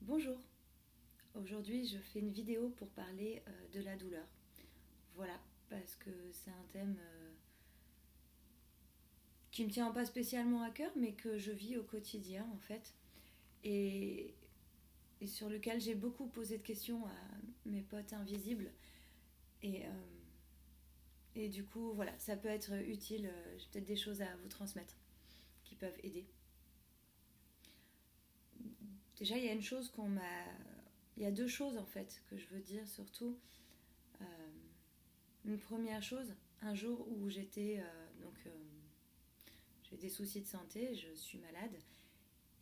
Bonjour, aujourd'hui je fais une vidéo pour parler de la douleur. Voilà, parce que c'est un thème qui me tient pas spécialement à cœur, mais que je vis au quotidien en fait, et, et sur lequel j'ai beaucoup posé de questions à mes potes invisibles. Et, euh, et du coup, voilà, ça peut être utile, j'ai peut-être des choses à vous transmettre qui peuvent aider. Déjà, il y a une chose qu'on m'a... Il y a deux choses en fait que je veux dire surtout. Euh, Une première chose, un jour où j'ai des soucis de santé, je suis malade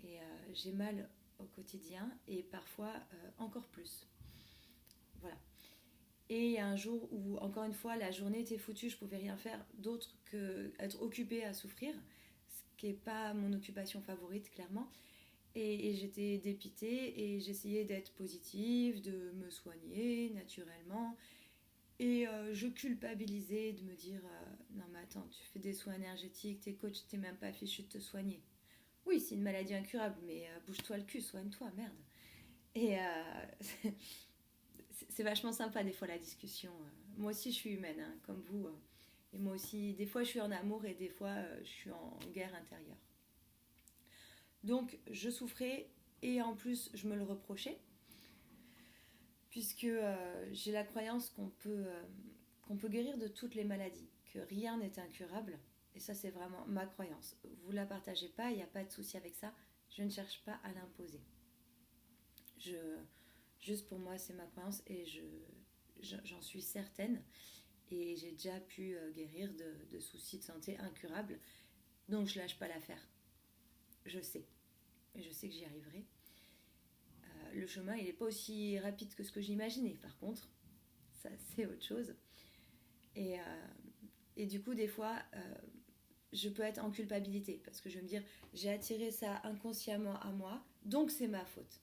et j'ai mal au quotidien et parfois encore plus. Voilà. Et un jour où, encore une fois, la journée était foutue, je pouvais rien faire d'autre qu'être occupée à souffrir, ce qui n'est pas mon occupation favorite, clairement. Et j'étais dépitée et j'essayais d'être positive, de me soigner naturellement. Et je culpabilisais de me dire non, mais attends, tu fais des soins énergétiques, t'es coach, t'es même pas fichu de te soigner. Oui, c'est une maladie incurable, mais bouge-toi le cul, soigne-toi, merde. Et c'est vachement sympa des fois la discussion. Moi aussi, je suis humaine, hein, comme vous. Et moi aussi, des fois, je suis en amour et des fois, je suis en guerre intérieure. Donc, je souffrais et en plus, je me le reprochais, puisque j'ai la croyance qu'on peut guérir de toutes les maladies, que rien n'est incurable. Et ça, c'est vraiment ma croyance. Vous ne la partagez pas, il n'y a pas de souci avec ça. Je ne cherche pas à l'imposer. Je, Juste pour moi, c'est ma croyance et j'en suis certaine. Et j'ai déjà pu guérir de soucis de santé incurables. Donc, je ne lâche pas l'affaire. Je sais. Et je sais que j'y arriverai. Le chemin, il n'est pas aussi rapide que ce que j'imaginais. Par contre, ça, c'est autre chose. Et, euh, et du coup, des fois, je peux être en culpabilité parce que je vais me dire, j'ai attiré ça inconsciemment à moi, donc c'est ma faute.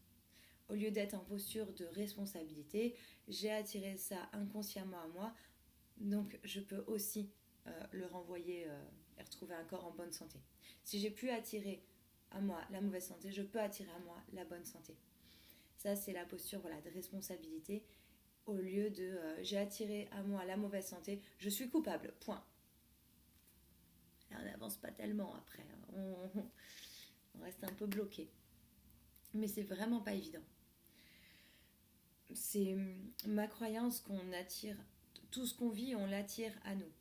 Au lieu d'être en posture de responsabilité, j'ai attiré ça inconsciemment à moi, donc je peux aussi le renvoyer et retrouver un corps en bonne santé. Si j'ai pu attirer à moi la mauvaise santé, je peux attirer à moi la bonne santé. Ça, c'est la posture, voilà, de responsabilité. Au lieu de j'ai attiré à moi la mauvaise santé, je suis coupable, point. Et on n'avance pas tellement après, on reste un peu bloqué. Mais c'est vraiment pas évident. C'est ma croyance qu'on attire, tout ce qu'on vit, on l'attire à nous.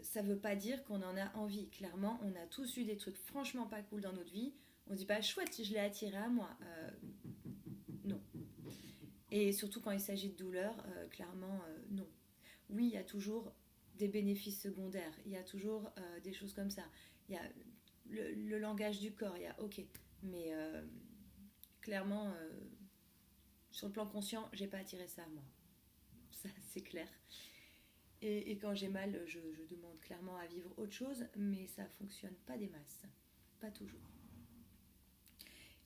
Ça veut pas dire qu'on en a envie. Clairement, on a tous eu des trucs franchement pas cool dans notre vie. On dit pas chouette, si je l'ai attiré à moi. Non. Et surtout quand il s'agit de douleur, clairement, non. Oui, il y a toujours des bénéfices secondaires. Il y a toujours des choses comme ça. Il y a le langage du corps. Il y a ok. Mais clairement, sur le plan conscient, j'ai pas attiré ça à moi. Ça, c'est clair. Et quand j'ai mal, je demande clairement à vivre autre chose, mais ça fonctionne pas des masses. Pas toujours.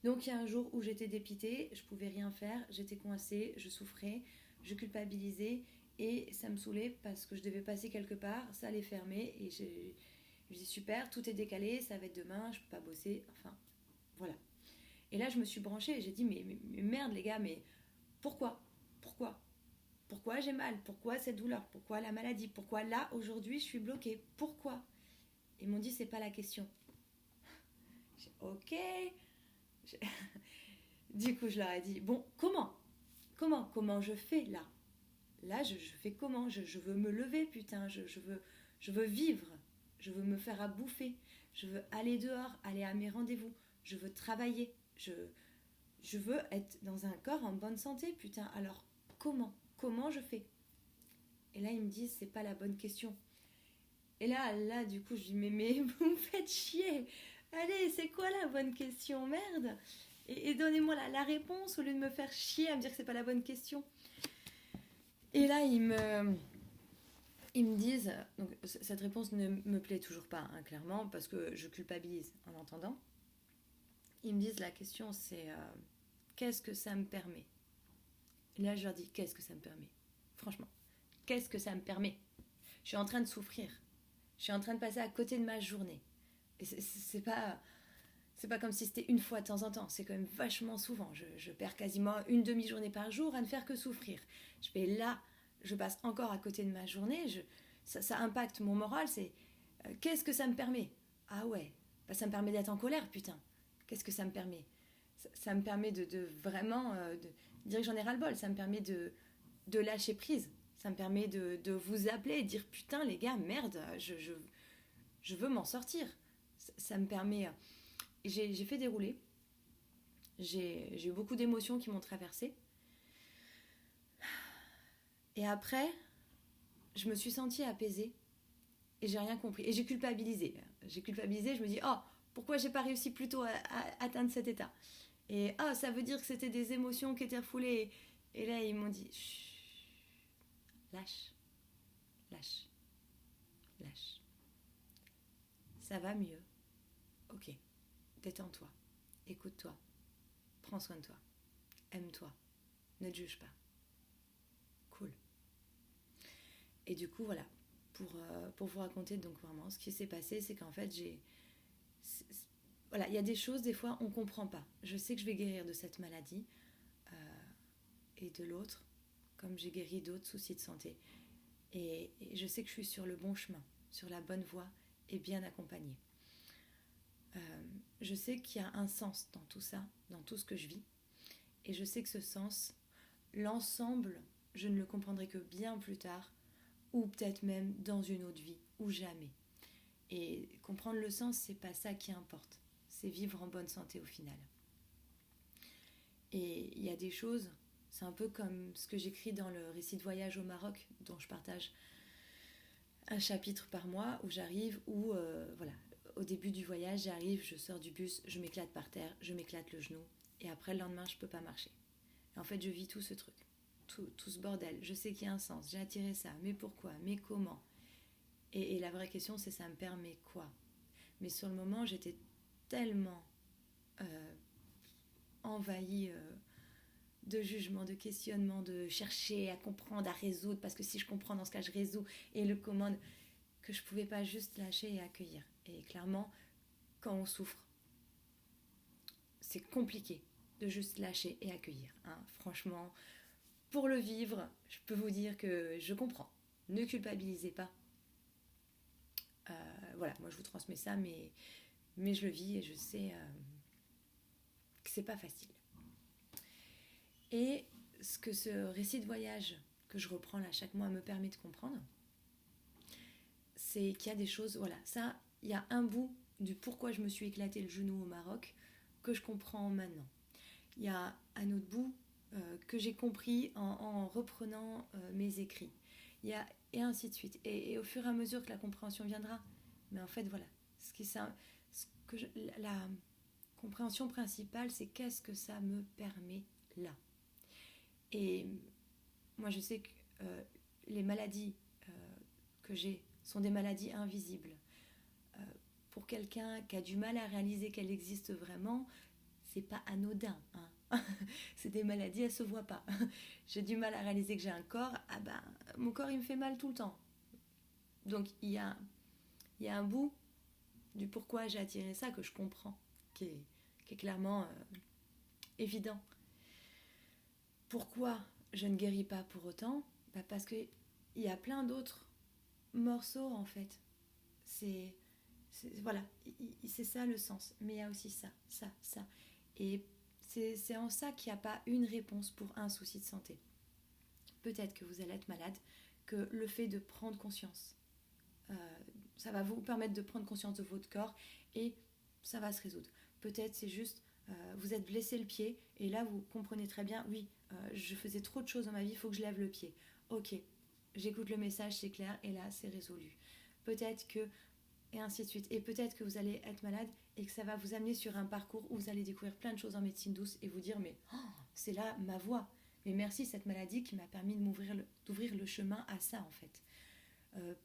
Donc il y a un jour où j'étais dépitée, je pouvais rien faire, j'étais coincée, je souffrais, je culpabilisais et ça me saoulait parce que je devais passer quelque part, ça allait fermer et je dis super, tout est décalé, ça va être demain, je peux pas bosser, enfin voilà. Et là je me suis branchée et j'ai dit mais merde les gars, mais pourquoi Pourquoi Pourquoi j'ai mal Pourquoi cette douleur Pourquoi la maladie Pourquoi là aujourd'hui je suis bloquée Pourquoi Ils m'ont dit c'est pas la question. J'ai dit, ok. Du coup je leur ai dit bon comment je fais là. Là je fais comment je veux me lever putain, je veux vivre, je veux me faire à bouffer, je veux aller dehors, aller à mes rendez-vous, je veux travailler, je veux être dans un corps en bonne santé putain. Alors comment je fais? Et là ils me disent c'est pas la bonne question. Et là du coup je dis mais vous me faites chier. Allez, c'est quoi la bonne question, merde? Et donnez-moi la réponse au lieu de me faire chier à me dire que c'est pas la bonne question. Et là ils me disent, donc cette réponse ne me plaît toujours pas, hein, clairement, parce que je culpabilise en l'entendant. Ils me disent la question c'est qu'est-ce que ça me permet? Et là je leur dis qu'est-ce que ça me permet? Franchement, qu'est-ce que ça me permet? Je suis en train de souffrir. Je suis en train de passer à côté de ma journée. Et c'est pas. C'est pas comme si c'était une fois de temps en temps, c'est quand même vachement souvent. Je perds quasiment une demi-journée par jour à ne faire que souffrir. Je fais là, je passe encore à côté de ma journée, ça impacte mon moral, c'est qu'est-ce que ça me permet? Ah ouais, bah, ça me permet d'être en colère, putain. Qu'est-ce que ça me permet? Ça me permet de vraiment de dire que j'en ai ras-le-bol, ça me permet de lâcher prise, ça me permet de vous appeler et de dire putain les gars, merde, je veux m'en sortir. Ça me permet... J'ai fait dérouler, j'ai eu beaucoup d'émotions qui m'ont traversée. Et après, je me suis sentie apaisée et j'ai rien compris. Et j'ai culpabilisé. Je me dis, oh, pourquoi j'ai pas réussi plus tôt à atteindre cet état? Et oh, ça veut dire que c'était des émotions qui étaient refoulées. Et là, ils m'ont dit, chut, lâche, lâche, lâche. Ça va mieux. Ok, détends-toi, écoute-toi, prends soin de toi, aime-toi, ne te juge pas. Cool. Et du coup, voilà, pour vous raconter donc vraiment ce qui s'est passé, c'est qu'en fait, voilà, il y a des choses, des fois, on ne comprend pas. Je sais que je vais guérir de cette maladie et de l'autre, comme j'ai guéri d'autres soucis de santé. Et je sais que je suis sur le bon chemin, sur la bonne voie et bien accompagnée. Je sais qu'il y a un sens dans tout ça, dans tout ce que je vis. Et je sais que ce sens, l'ensemble, je ne le comprendrai que bien plus tard, ou peut-être même dans une autre vie, ou jamais. Et comprendre le sens, c'est pas ça qui importe. C'est vivre en bonne santé au final. Et il y a des choses, c'est un peu comme ce que j'écris dans le récit de voyage au Maroc, dont je partage un chapitre par mois, où j'arrive, voilà, au début du voyage, j'arrive, je sors du bus, je m'éclate par terre, je m'éclate le genou, et après le lendemain, je peux pas marcher. Et en fait, je vis tout ce truc, tout ce bordel. Je sais qu'il y a un sens, j'ai attiré ça, mais pourquoi, mais comment? Et la vraie question, c'est ça me permet quoi? Mais sur le moment, j'étais tellement envahie de jugement, de questionnement, de chercher à comprendre, à résoudre, parce que si je comprends, dans ce cas, je résous, et le commande, que je ne pouvais pas juste lâcher et accueillir. Et clairement, quand on souffre, c'est compliqué de juste lâcher et accueillir. Hein. Franchement, pour le vivre, je peux vous dire que je comprends. Ne culpabilisez pas. Voilà, moi je vous transmets ça, mais je le vis et je sais que c'est pas facile. Et ce que ce récit de voyage que je reprends là chaque mois me permet de comprendre, c'est qu'il y a des choses, voilà, ça, il y a un bout du pourquoi je me suis éclaté le genou au Maroc que je comprends maintenant. Il y a un autre bout que j'ai compris en reprenant mes écrits. Et ainsi de suite. Et au fur et à mesure que la compréhension viendra. Mais en fait, voilà. La compréhension principale, c'est qu'est-ce que ça me permet là. Et moi, je sais que les maladies que j'ai sont des maladies invisibles. Pour quelqu'un qui a du mal à réaliser qu'elles existent vraiment, c'est pas anodin. Hein. C'est des maladies, elles se voient pas. J'ai du mal à réaliser que j'ai un corps. Ah ben, mon corps, il me fait mal tout le temps. Donc, il y a un bout du pourquoi j'ai attiré ça que je comprends, qui est clairement évident. Pourquoi je ne guéris pas pour autant? Parce qu'il y a plein d'autres morceaux, en fait. Voilà, c'est ça le sens. Mais il y a aussi ça. Et c'est en ça qu'il n'y a pas une réponse pour un souci de santé. Peut-être que vous allez être malade, que le fait de prendre conscience, ça va vous permettre de prendre conscience de votre corps et ça va se résoudre. Peut-être c'est juste, vous êtes blessé le pied et là vous comprenez très bien, oui, je faisais trop de choses dans ma vie, il faut que je lève le pied. Ok, j'écoute le message, c'est clair et là c'est résolu. Peut-être que, et ainsi de suite. Et peut-être que vous allez être malade et que ça va vous amener sur un parcours où vous allez découvrir plein de choses en médecine douce et vous dire, mais c'est là ma voie. Mais merci cette maladie qui m'a permis d'ouvrir le chemin à ça en fait.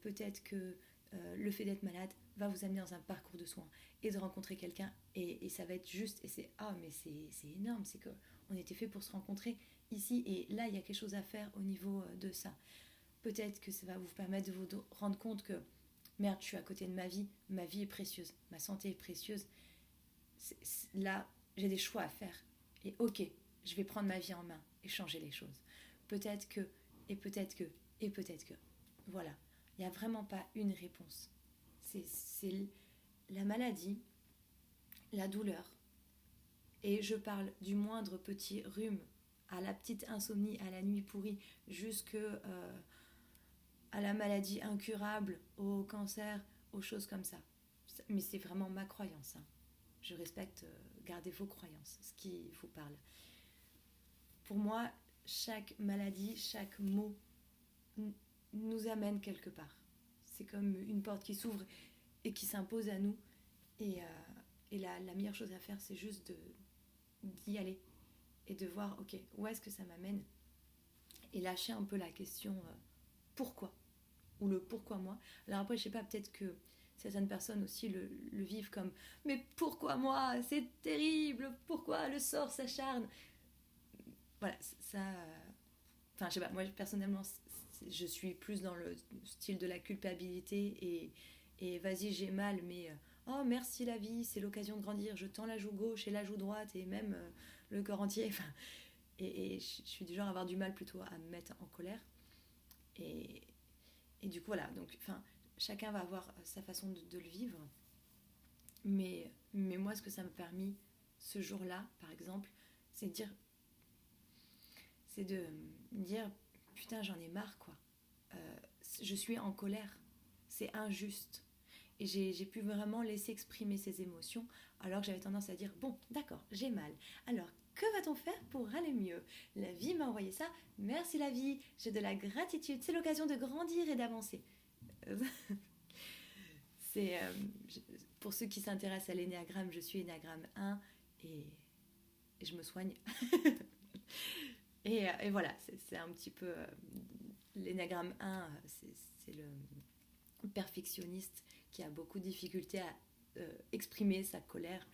Peut-être que le fait d'être malade va vous amener dans un parcours de soins et de rencontrer quelqu'un et ça va être juste et c'est énorme, c'est qu'on était fait pour se rencontrer ici et là il y a quelque chose à faire au niveau de ça. Peut-être que ça va vous permettre de vous rendre compte que merde, je suis à côté de ma vie est précieuse, ma santé est précieuse, Là, j'ai des choix à faire. Et ok, je vais prendre ma vie en main et changer les choses. Peut-être que, et peut-être que, et peut-être que. Voilà. Il n'y a vraiment pas une réponse. C'est la maladie, la douleur. Et je parle du moindre petit rhume à la petite insomnie, à la nuit pourrie, jusque à la maladie incurable, au cancer, aux choses comme ça. Mais c'est vraiment ma croyance. Hein. Je respecte, gardez vos croyances, ce qui vous parle. Pour moi, chaque maladie, chaque mot nous amène quelque part. C'est comme une porte qui s'ouvre et qui s'impose à nous. Et la meilleure chose à faire, c'est juste d'y aller et de voir, ok, où est-ce que ça m'amène, et lâcher un peu la question pourquoi, ou le pourquoi moi. Alors après, je sais pas, peut-être que certaines personnes aussi le vivent comme mais pourquoi moi, c'est terrible, pourquoi le sort s'acharne. Voilà, ça. Enfin, je sais pas, moi personnellement, je suis plus dans le style de la culpabilité et vas-y, j'ai mal, mais oh merci la vie, c'est l'occasion de grandir, je tends la joue gauche et la joue droite et même le corps entier. Enfin, et je suis du genre à avoir du mal plutôt à me mettre en colère. Et, et du coup, voilà, donc, enfin, chacun va avoir sa façon de le vivre. Mais moi, ce que ça m'a permis ce jour-là, par exemple, c'est de dire putain, j'en ai marre, quoi. Je suis en colère, c'est injuste. Et j'ai pu vraiment laisser exprimer ces émotions, alors que j'avais tendance à dire bon, d'accord, j'ai mal. Alors, que va-t-on faire pour aller mieux? La vie m'a envoyé ça, merci la vie, j'ai de la gratitude, c'est l'occasion de grandir et d'avancer. C'est pour ceux qui s'intéressent à l'énéagramme, je suis énéagramme 1 et je me soigne. Et voilà, c'est un petit peu l'énéagramme 1, c'est le perfectionniste qui a beaucoup de difficultés à exprimer sa colère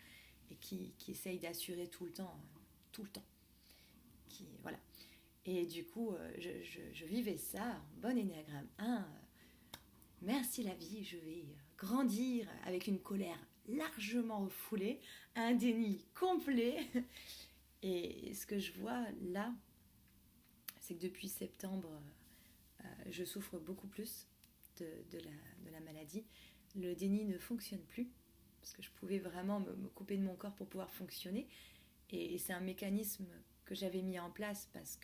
et qui essaye d'assurer tout le temps, tout le temps. Voilà. Et du coup, je vivais ça, bon énéagramme 1, merci la vie, je vais grandir avec une colère largement refoulée, un déni complet. Et ce que je vois là, c'est que depuis septembre, je souffre beaucoup plus de la maladie. Le déni ne fonctionne plus, parce que je pouvais vraiment me couper de mon corps pour pouvoir fonctionner. Et c'est un mécanisme que j'avais mis en place parce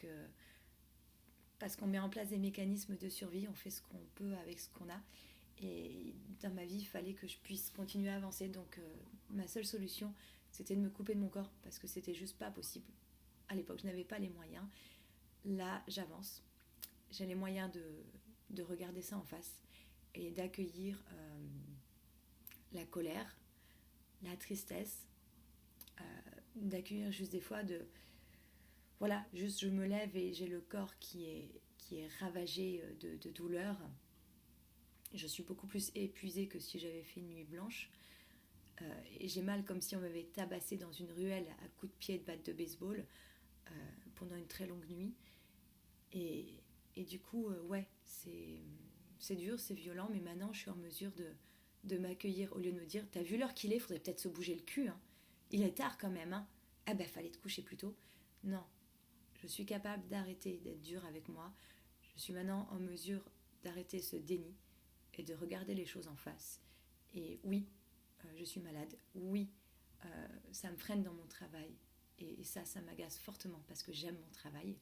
qu'on met en place des mécanismes de survie, on fait ce qu'on peut avec ce qu'on a. Et dans ma vie, il fallait que je puisse continuer à avancer. Donc ma seule solution, c'était de me couper de mon corps, parce que c'était juste pas possible. À l'époque, je n'avais pas les moyens. Là, j'avance. J'ai les moyens de regarder ça en face et d'accueillir la colère, la tristesse, d'accueillir juste des fois voilà, juste je me lève et j'ai le corps qui est ravagé de douleur. Je suis beaucoup plus épuisée que si j'avais fait une nuit blanche. Et j'ai mal comme si on m'avait tabassé dans une ruelle à coups de pied de batte de baseball pendant une très longue nuit. Et du coup, ouais, c'est dur, c'est violent, mais maintenant je suis en mesure de m'accueillir au lieu de me dire t'as vu l'heure qu'il est, faudrait peut-être se bouger le cul. Hein. Il est tard quand même. Hein. Ah ben, fallait te coucher plus tôt. Non, je suis capable d'arrêter d'être dure avec moi. Je suis maintenant en mesure d'arrêter ce déni et de regarder les choses en face. Et oui, je suis malade. Oui, ça me freine dans mon travail. Et ça m'agace fortement parce que j'aime mon travail.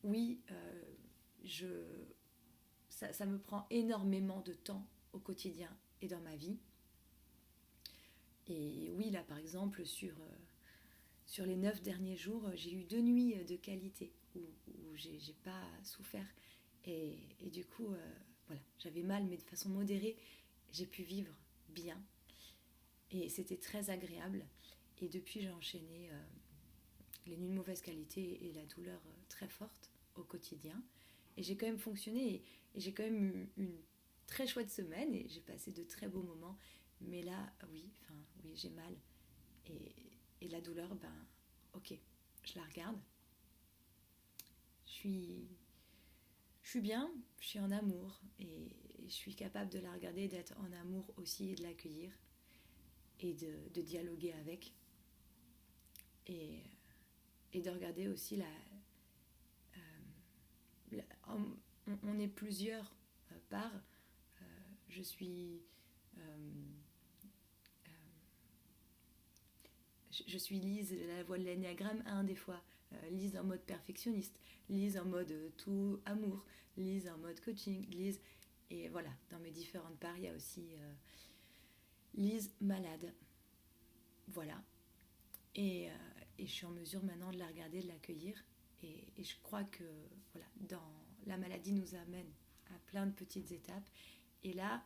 Oui, ça me prend énormément de temps au quotidien et dans ma vie. Et oui, là par exemple, sur les 9 derniers jours, j'ai eu 2 nuits de qualité où j'ai pas souffert. Et du coup, voilà, j'avais mal, mais de façon modérée, j'ai pu vivre bien. Et c'était très agréable. Et depuis, j'ai enchaîné les nuits de mauvaise qualité et la douleur très forte au quotidien. Et j'ai quand même fonctionné et j'ai quand même eu une très chouette semaine et j'ai passé de très beaux moments. Mais là, oui, j'ai mal. Et la douleur, ok, je la regarde. Je suis bien, je suis en amour et je suis capable de la regarder, d'être en amour aussi et de l'accueillir. et de dialoguer avec. Et de regarder aussi on est plusieurs par. Je suis je suis Lise, la voix de l'énéagramme 1 des fois, Lise en mode perfectionniste, Lise en mode tout amour, Lise en mode coaching, Lise. Et voilà, dans mes différentes parts, il y a aussi Lise malade. Voilà. Et je suis en mesure maintenant de la regarder, de l'accueillir. Et je crois que voilà, la maladie nous amène à plein de petites étapes. Et là,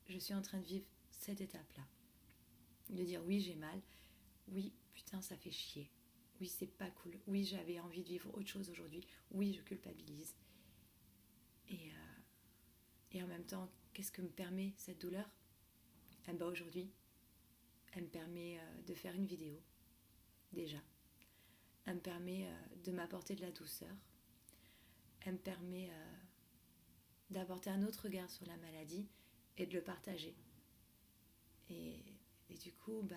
je suis en train de vivre cette étape-là. De dire oui, j'ai mal. Oui, putain, ça fait chier. Oui, c'est pas cool. Oui, j'avais envie de vivre autre chose aujourd'hui. Oui, je culpabilise. Et en même temps, qu'est-ce que me permet cette douleur ? Aujourd'hui, elle me permet de faire une vidéo, déjà. Elle me permet de m'apporter de la douceur. Elle me permet d'apporter un autre regard sur la maladie et de le partager. Et du coup,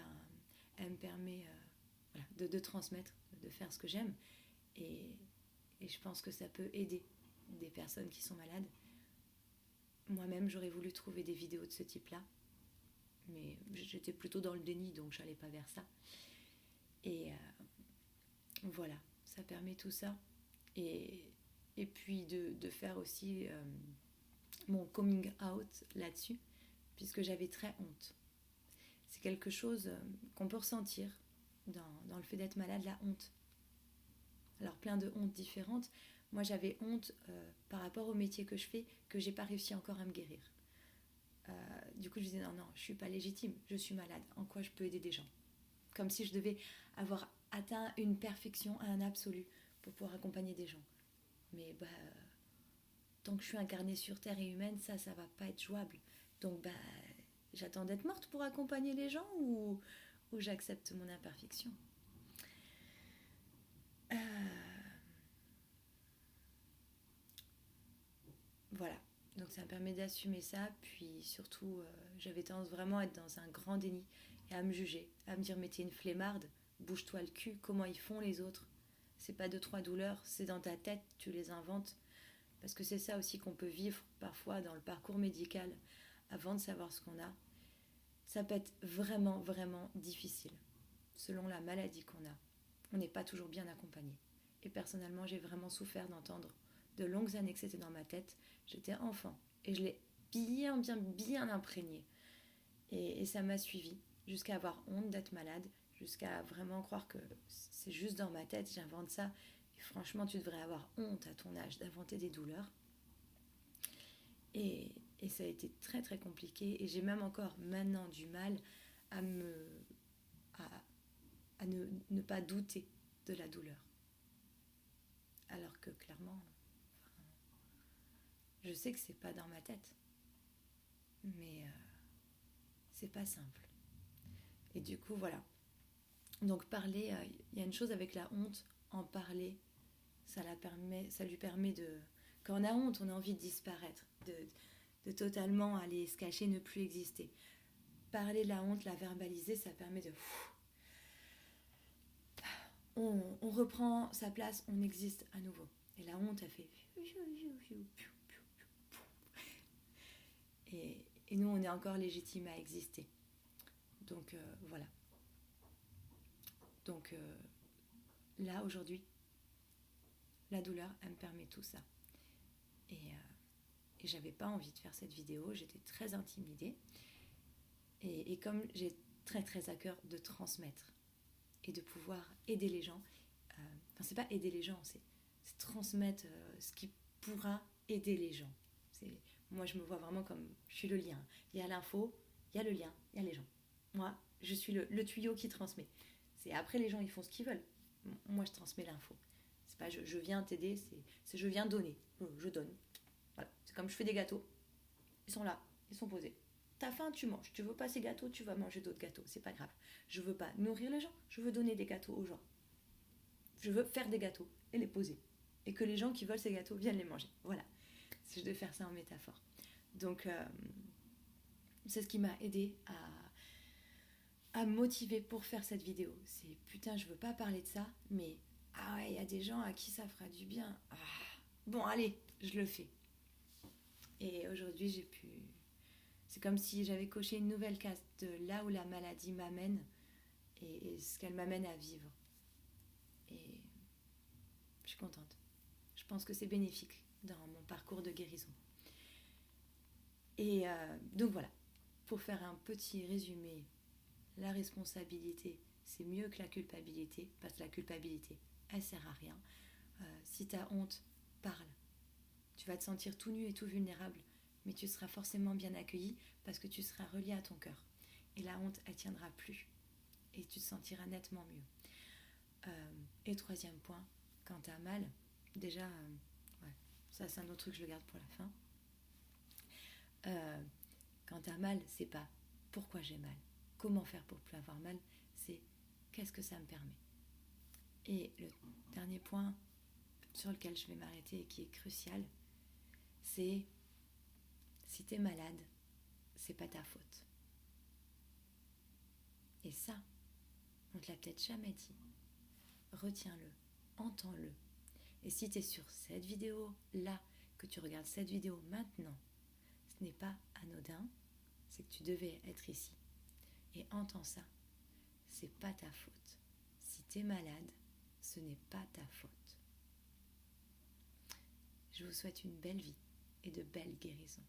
elle me permet de transmettre, de faire ce que j'aime. Et je pense que ça peut aider des personnes qui sont malades. Moi-même, j'aurais voulu trouver des vidéos de ce type-là. Mais j'étais plutôt dans le déni, donc je n'allais pas vers ça. Et voilà, ça permet tout ça. Et puis de faire aussi mon coming out là-dessus, puisque j'avais très honte. C'est quelque chose qu'on peut ressentir dans le fait d'être malade, la honte. Alors plein de hontes différentes. Moi j'avais honte par rapport au métier que je fais, que j'ai pas réussi encore à me guérir. Du coup je disais non, je suis pas légitime, je suis malade, en quoi je peux aider des gens ? Comme si je devais avoir atteint une perfection, un absolu pour pouvoir accompagner des gens. Mais tant que je suis incarnée sur Terre et humaine, ça va pas être jouable. Donc j'attends d'être morte pour accompagner les gens ou j'accepte mon imperfection. Voilà, donc ça me permet d'assumer ça. Puis surtout, j'avais tendance vraiment à être dans un grand déni et à me juger, à me dire mais t'es une flemmarde, bouge-toi le cul, comment ils font les autres ? C'est pas 2-3 douleurs, c'est dans ta tête, tu les inventes. Parce que c'est ça aussi qu'on peut vivre parfois dans le parcours médical avant de savoir ce qu'on a. Ça peut être vraiment, vraiment difficile. Selon la maladie qu'on a, on n'est pas toujours bien accompagné. Et personnellement, j'ai vraiment souffert d'entendre de longues années que c'était dans ma tête. J'étais enfant et je l'ai bien imprégné. Et ça m'a suivi jusqu'à avoir honte d'être malade, jusqu'à vraiment croire que c'est juste dans ma tête, j'invente ça. Et franchement, tu devrais avoir honte à ton âge d'inventer des douleurs. Et ça a été très très compliqué. Et j'ai même encore maintenant du mal à ne pas douter de la douleur. Alors que clairement, je sais que c'est pas dans ma tête. Mais c'est pas simple. Et du coup, voilà. Donc parler, y a une chose avec la honte, en parler, ça lui permet de... Quand on a honte, on a envie de disparaître, de totalement aller se cacher, ne plus exister. Parler de la honte, la verbaliser, ça permet de... On reprend sa place, on existe à nouveau. Et la honte, elle fait... Et nous, on est encore légitime à exister. Donc, voilà. Donc, là, aujourd'hui, la douleur, elle me permet tout ça. Et j'avais pas envie de faire cette vidéo, j'étais très intimidée. Et comme j'ai très très à cœur de transmettre et de pouvoir aider les gens, c'est pas aider les gens, c'est transmettre ce qui pourra aider les gens. Moi, je me vois vraiment comme, je suis le lien. Il y a l'info, il y a le lien, il y a les gens. Moi, je suis le tuyau qui transmet. C'est après, les gens, ils font ce qu'ils veulent. Moi, je transmets l'info. C'est pas je viens t'aider, c'est je viens donner. Je donne. Voilà. C'est comme je fais des gâteaux. Ils sont là, ils sont posés. T'as faim, tu manges. Tu veux pas ces gâteaux, tu vas manger d'autres gâteaux. C'est pas grave. Je veux pas nourrir les gens, je veux donner des gâteaux aux gens. Je veux faire des gâteaux et les poser. Et que les gens qui veulent ces gâteaux viennent les manger. Voilà. C'est de faire ça en métaphore. Donc, c'est ce qui m'a aidé à me motiver pour faire cette vidéo. C'est putain, je veux pas parler de ça, mais ah ouais, il y a des gens à qui ça fera du bien. Ah, bon, allez, je le fais. Et aujourd'hui, j'ai pu. C'est comme si j'avais coché une nouvelle case de là où la maladie m'amène et ce qu'elle m'amène à vivre. Et je suis contente. Je pense que c'est bénéfique dans mon parcours de guérison. Et donc voilà, pour faire un petit résumé, la responsabilité, c'est mieux que la culpabilité, parce que la culpabilité, elle sert à rien. Si tu as honte, parle. Tu vas te sentir tout nu et tout vulnérable, mais tu seras forcément bien accueilli parce que tu seras relié à ton cœur. Et la honte, elle tiendra plus. Et tu te sentiras nettement mieux. Et troisième point, quand tu as mal, déjà, ouais, ça c'est un autre truc, je le garde pour la fin. Quand tu as mal, c'est pas pourquoi j'ai mal, comment faire pour plus avoir mal, c'est qu'est-ce que ça me permet. Et le dernier point sur lequel je vais m'arrêter et qui est crucial, c'est si tu es malade, c'est pas ta faute. Et ça, on te l'a peut-être jamais dit. Retiens-le, entends-le. Et si tu es sur cette vidéo-là, que tu regardes cette vidéo maintenant, ce n'est pas anodin, c'est que tu devais être ici. Et entends ça, c'est pas ta faute. Si tu es malade, ce n'est pas ta faute. Je vous souhaite une belle vie et de belles guérisons.